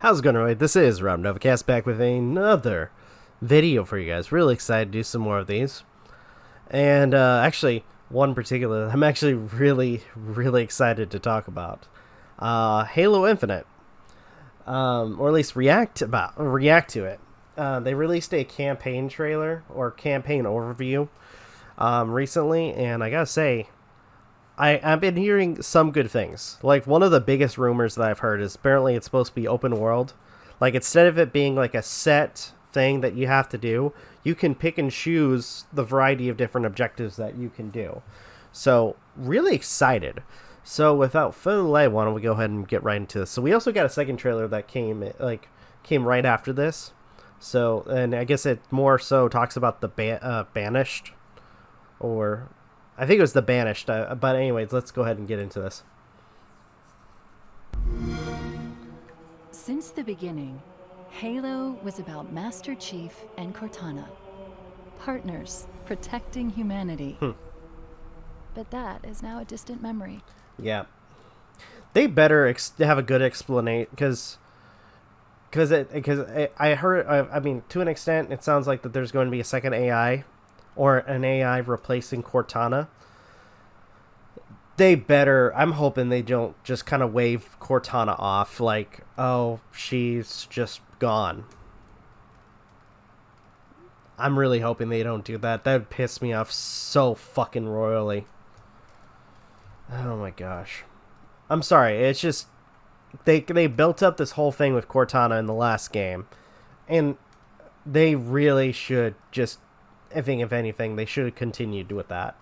How's it going, everybody? This is Rob Novakast back with another video for you guys. Really excited to do some more of these. And actually, one particular I'm actually really excited to talk about. Halo Infinite. Or at least react to it. They released a campaign trailer or campaign overview recently, and I gotta say, I've been hearing some good things. Like, one of the biggest rumors that I've heard is apparently it's supposed to be open world. Like, instead of it being like a set thing that you have to do, you can pick and choose the variety of different objectives that you can do. So, really excited. So, without further delay, why don't we go ahead and get right into this. So, we also got a second trailer that came right after this. So, and I guess it more so talks about the Banished, or I think it was the Banished, but anyways, let's go ahead and get into this. Since the beginning, Halo was about Master Chief and Cortana, partners protecting humanity. But that is now a distant memory. Yeah, they better have a good explanation, because I heard, I mean, to an extent, it sounds like that there's going to be a second AI. Or an AI replacing Cortana. They better... I'm hoping they don't just kind of wave Cortana off like, oh, she's just gone. I'm really hoping they don't do that. That would piss me off so fucking royally. Oh my gosh. I'm sorry, it's just... They built up this whole thing with Cortana in the last game. And they really should just... I think, if anything, they should have continued with that.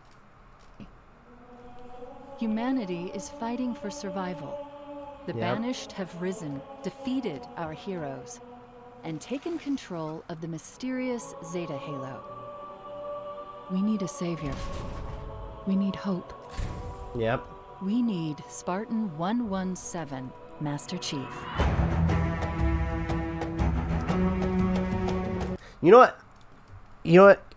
Humanity is fighting for survival. The Banished have risen, defeated our heroes, and taken control of the mysterious Zeta Halo. We need a savior. We need hope. Yep. We need Spartan 117, Master Chief. You know what?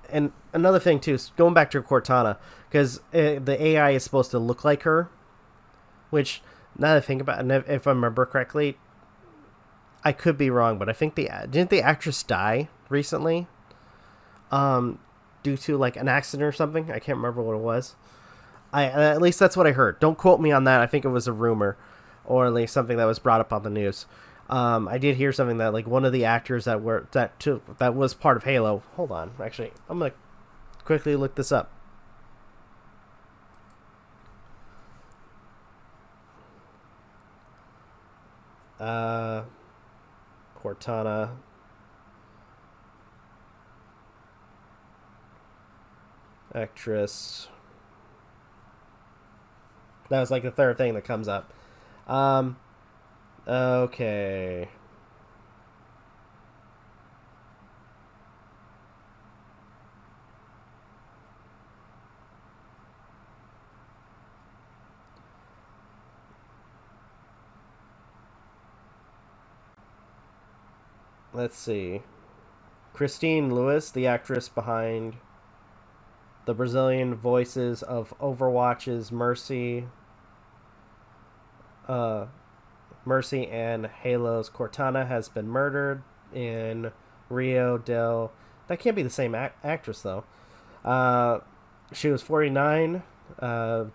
And another thing, too, is going back to Cortana, because the AI is supposed to look like her, which, now that I think about it, if I remember correctly, I could be wrong, but I think didn't the actress die recently? Due to, like, an accident or something? I can't remember what it was. At least that's what I heard. Don't quote me on that. I think it was a rumor, or at least something that was brought up on the news. I did hear something that, like, one of the actors that was part of Halo. Hold on, actually, I'm gonna quickly look this up. Cortana. Actress. That was like the third thing that comes up. Okay. Let's see. Christine Lewis, the actress behind the Brazilian voices of Overwatch's Mercy, and Halo's Cortana, has been murdered in Rio del... That can't be the same actress, though. She was 49.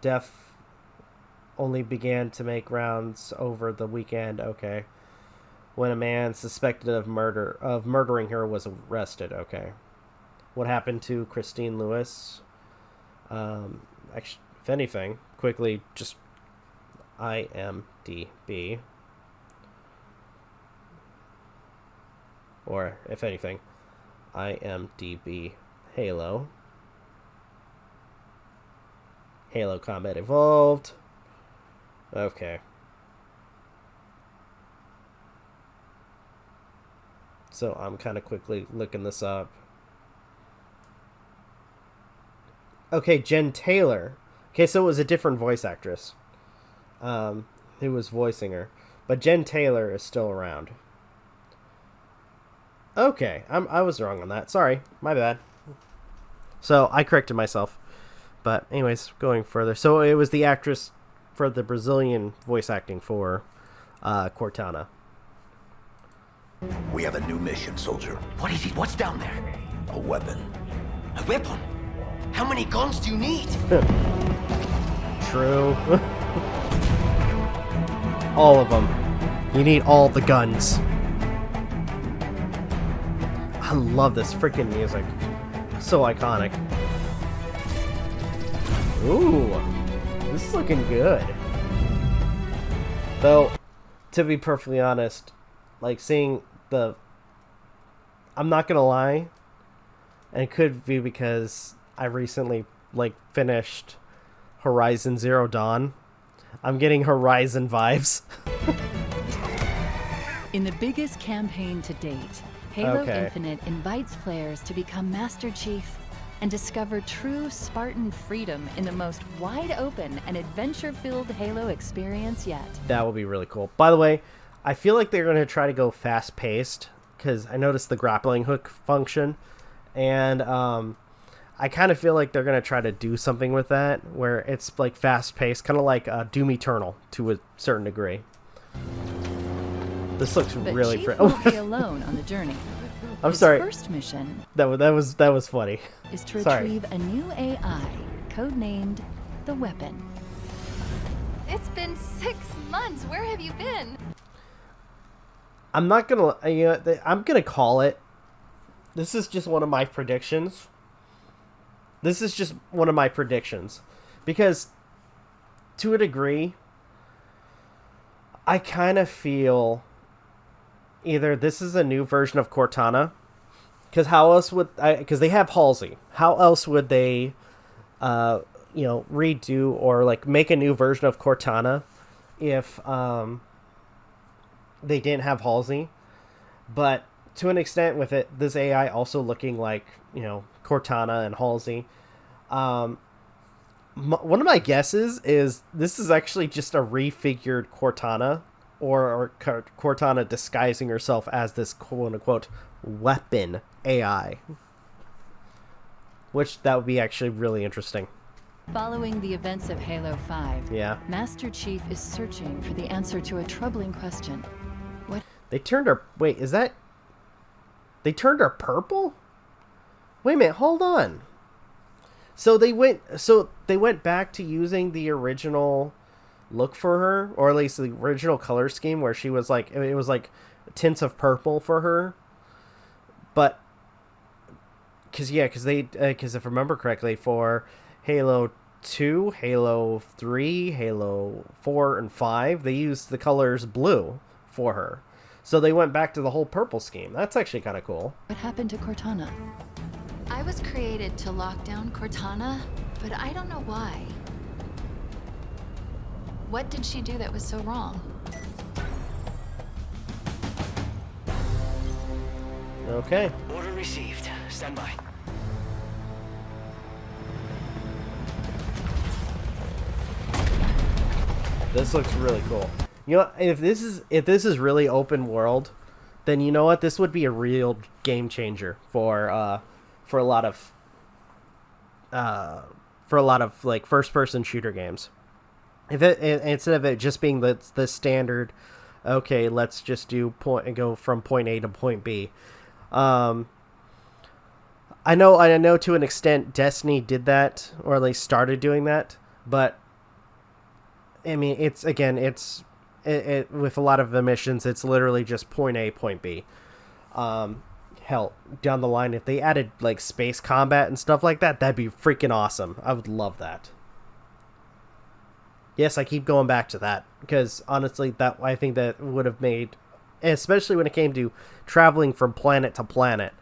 Death only began to make rounds over the weekend. Okay. When a man suspected of murdering her was arrested. Okay. What happened to Christine Lewis? Actually, if anything, quickly, just IMDb. Or, if anything, IMDb Halo. Halo Combat Evolved. Okay. So I'm kind of quickly looking this up. Okay, Jen Taylor. Okay, so it was a different voice actress who was voicing her. But Jen Taylor is still around. Okay, I was wrong on that. Sorry, my bad. So I corrected myself. But anyways, going further. So it was the actress for the Brazilian voice acting for Cortana. We have a new mission, soldier. What is it? What's down there? A weapon. A weapon? How many guns do you need? True. All of them. You need all the guns. I love this freaking music. So iconic. Ooh. This is looking good. Though, to be perfectly honest, like seeing the... I'm not gonna lie. And it could be because I recently, like, finished Horizon Zero Dawn. I'm getting Horizon vibes. In the biggest campaign to date, Halo Infinite invites players to become Master Chief and discover true Spartan freedom in the most wide-open and adventure-filled Halo experience yet. That will be really cool. By the way, I feel like they're going to try to go fast-paced, because I noticed the grappling hook function, and I kind of feel like they're going to try to do something with that, where it's like fast-paced, kind of like Doom Eternal to a certain degree. This looks but really Chief won't be alone on the journey. I'm His sorry. First mission That was funny. is to Sorry. retrieve a new AI, codenamed the Weapon. It's been 6 months. Where have you been? I'm not gonna. I'm gonna call it. This is just one of my predictions. Because, to a degree, I kind of feel either this is a new version of Cortana, because how else would because they have Halsey. How else would they, redo or like make a new version of Cortana if they didn't have Halsey? But to an extent, with it, this AI also looking like Cortana and Halsey. One of my guesses is this is actually just a refigured Cortana, or Cortana disguising herself as this quote-unquote weapon AI. Which, that would be actually really interesting. Following the events of Halo 5, Master Chief is searching for the answer to a troubling question. They turned her... Wait, is that... They turned her purple? Wait a minute, hold on. So they went back to using the original look for her, or at least the original color scheme, where she was like, it was like tints of purple for her. But because if I remember correctly, for Halo 2, Halo 3, Halo 4 and 5, they used the colors blue for her. So they went back to the whole purple scheme. That's actually kind of cool. What happened to Cortana? I was created to lock down Cortana, but I don't know why. What did she do that was so wrong? Okay. Order received. Stand by. This looks really cool. If this is really open world, then you know what? This would be a real game changer for a lot of like first person shooter games. If instead of it just being the standard, okay, let's just go from point A to point B. I know to an extent Destiny did that, or at least started doing that, but I mean, with a lot of the missions, it's literally just point A, point B. Hell, down the line, if they added like space combat and stuff like that, that'd be freaking awesome. I would love that. Yes, I keep going back to that because honestly, I think that would have made, especially when it came to traveling from planet to planet,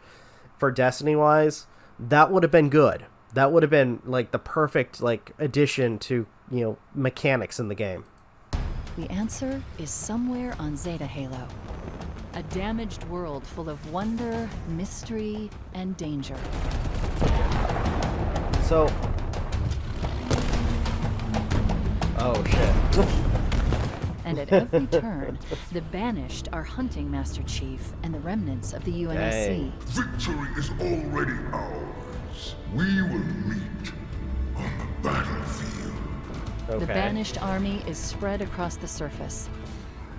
for Destiny wise, that would have been good. That would have been like the perfect like addition to mechanics in the game. The answer is somewhere on Zeta Halo. A damaged world full of wonder, mystery, and danger. So... Oh, shit. And at every turn, the Banished are hunting Master Chief and the remnants of the UNSC. Dang. Victory is already ours. We will meet on the battlefield. Okay. The Banished army is spread across the surface.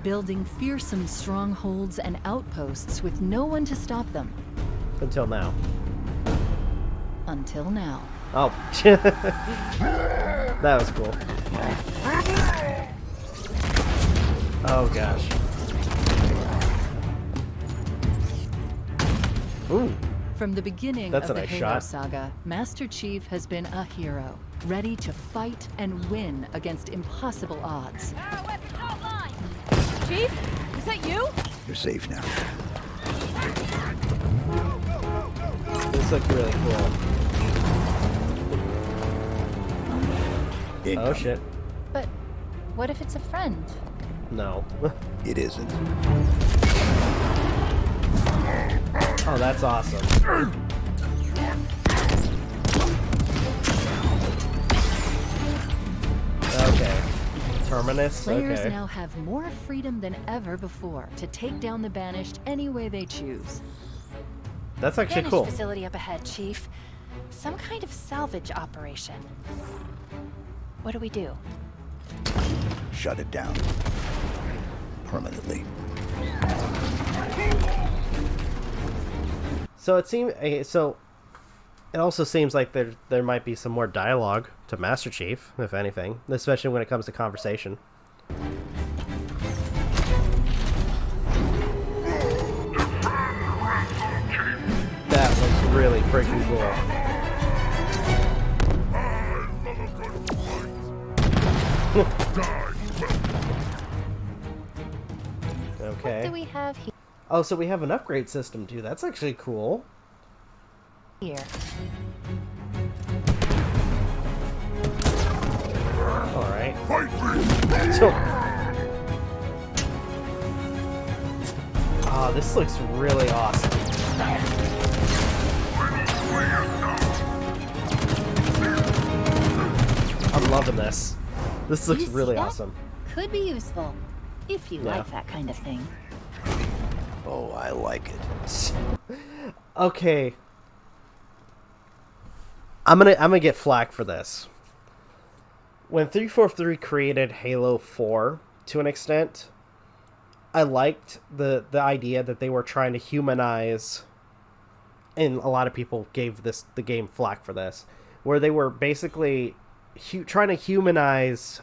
building fearsome strongholds and outposts with no one to stop them. Until now. Until now. Oh. That was cool. Oh gosh. Ooh. From the beginning That's of a the nice Halo shot. saga, Master Chief has been a hero, ready to fight and win against impossible odds. Chief, is that you? You're safe now. This looks really cool. Oh Incoming. shit. But what if it's a friend? No. It isn't. Oh, that's awesome. Okay. Terminus? Players Okay. now have more freedom than ever before to take down the Banished any way they choose. That's actually Banished cool. facility up ahead, Chief. Some kind of salvage operation. What do we do? Shut it down. Permanently. So it also seems like there might be some more dialogue to Master Chief, if anything, especially when it comes to conversation. That looks really freaking cool. Okay. What do we have Oh, so we have an upgrade system too. That's actually cool. here? Alright. Oh, this looks really awesome. I'm loving this. This looks You see really that? awesome. Could be useful. If you Yeah. like that kind of thing. Oh, I like it. Okay. I'm gonna get flack for this. When 343 created Halo 4 to an extent, I liked the idea that they were trying to humanize, and a lot of people gave the game flack for this, where they were basically trying to humanize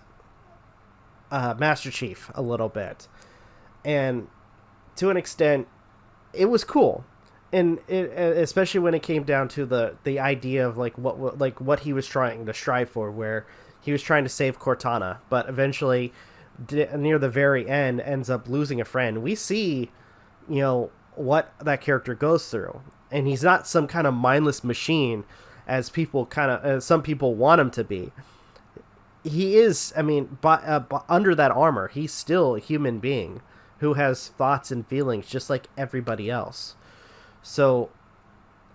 Master Chief a little bit, and to an extent, it was cool, and especially when it came down to the idea of what he was trying to strive for, where he was trying to save Cortana, but eventually, near the very end, ends up losing a friend. We see, what that character goes through, and he's not some kind of mindless machine, as some people want him to be. He is, under that armor, he's still a human being who has thoughts and feelings just like everybody else. So,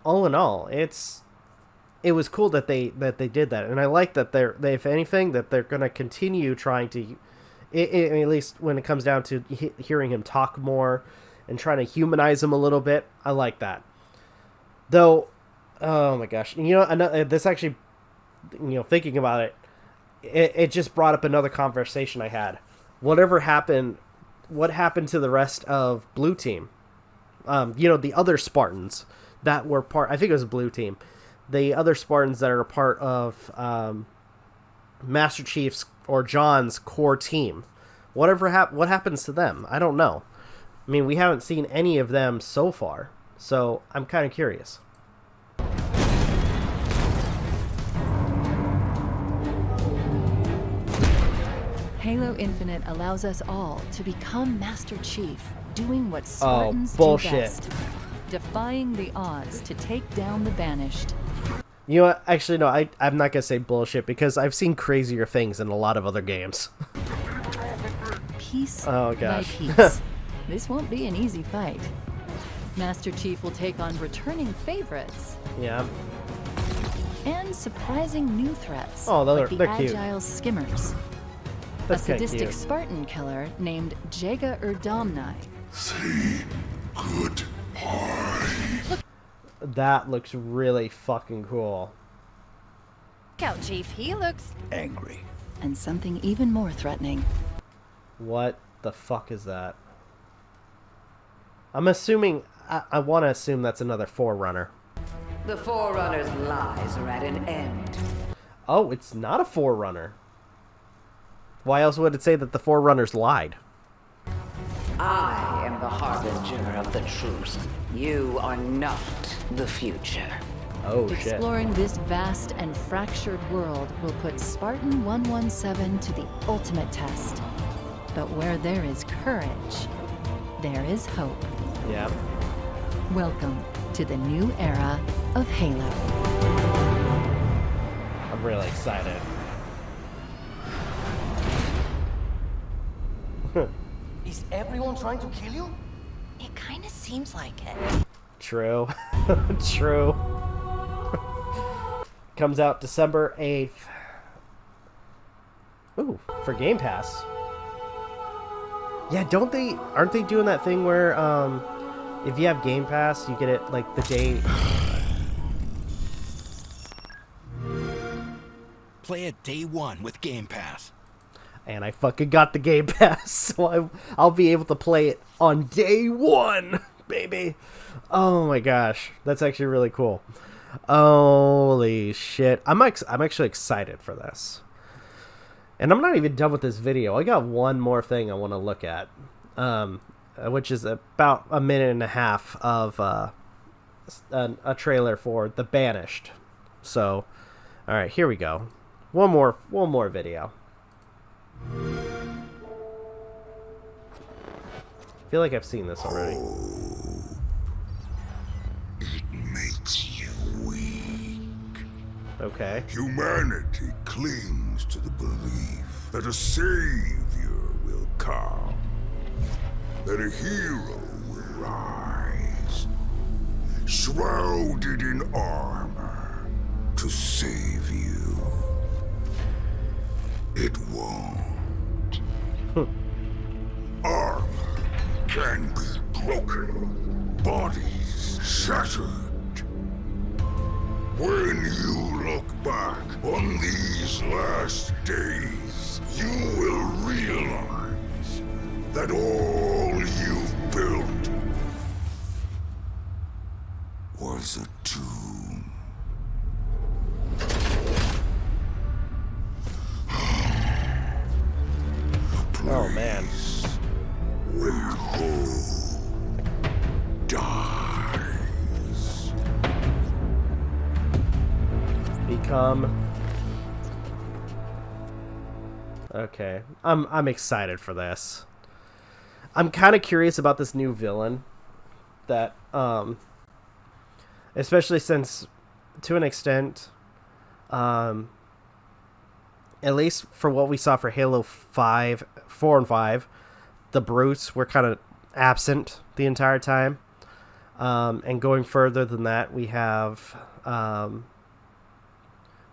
all in all, it was cool that they did that, and I like that they if anything that they're going to continue trying to, at least when it comes down to hearing him talk more and trying to humanize him a little bit. I like that. Though, oh my gosh, this actually, thinking about it, it just brought up another conversation I had. What happened to the rest of Blue Team? The other Spartans that were I think it was Blue Team. The other Spartans that are a part of Master Chief's or John's core team. What happens to them? I don't know. We haven't seen any of them so far. So I'm kind of curious. Halo Infinite allows us all to become Master Chief, doing what Spartans do bullshit. best, defying the odds to take down the Banished. You know what? Actually, no, I'm not going to say bullshit because I've seen crazier things in a lot of other games. Piece Oh, by gosh. piece. This won't be an easy fight. Master Chief will take on returning favorites Yeah. and surprising new threats, Oh, like the they're cute. Agile Skimmers, That's a kind of sadistic cute. Spartan killer named Jaga Erdamnai. Say goodbye. That looks really fucking cool. Look out, Chief. He looks... Angry. And something even more threatening. What the fuck is that? I'm assuming... I want to assume that's another Forerunner. The Forerunner's lies are at an end. Oh, it's not a Forerunner. Why else would it say that the Forerunners lied? I am the harbinger of the truth. You are not the future. Oh, shit. Exploring this vast and fractured world will put Spartan 117 to the ultimate test. But where there is courage, there is hope. Yeah. Welcome to the new era of Halo. I'm really excited. Is everyone trying to kill you? It kind of seems like it. True. True. Comes out December 8th. Ooh, for Game Pass. Yeah, aren't they doing that thing where, if you have Game Pass, you get it, like, the day... Play it day one with Game Pass. And I fucking got the Game Pass, so I'll be able to play it on day one, baby. Oh my gosh, that's actually really cool. Holy shit. I'm actually excited for this. And I'm not even done with this video. I got one more thing I want to look at. Which is about a minute and a half of a trailer for The Banished. So, all right, here we go. One more video. I feel like I've seen this already. It makes you weak. Okay. Humanity clings to the belief that a savior will come, that a hero will rise, shrouded in armor, to save you. It won't. Armor can be broken, bodies shattered. When you look back on these last days, you will realize that all you've built was a tomb. Oh man. Where hope dies. Become. Okay, I'm excited for this. I'm kind of curious about this new villain. That especially since, to an extent, at least for what we saw for Halo 4 and 5, the brutes were kind of absent the entire time. And going further than that, we have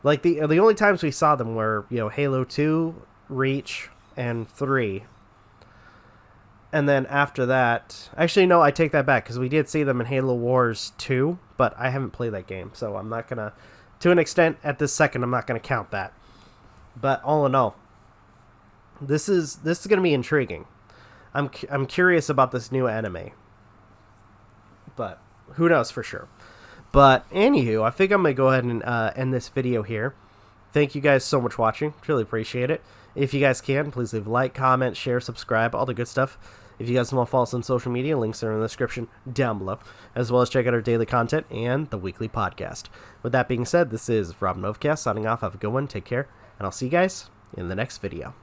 like the only times we saw them were, you know, Halo 2, Reach, and 3. And then after that, actually no, I take that back, because we did see them in Halo Wars 2, but I haven't played that game, so I'm not gonna, to an extent, at this second, I'm not gonna count that. But all in all, this is gonna be intriguing. I'm curious about this new anime, but who knows for sure. But anywho, I think I'm gonna go ahead and end this video here. Thank you guys so much for watching. Really appreciate it. If you guys can, please leave a like, comment, share, subscribe, all the good stuff. If you guys want to follow us on social media, links are in the description down below, as well as check out our daily content and the weekly podcast. With that being said, this is Novakast signing off. Have a good one. Take care, and I'll see you guys in the next video.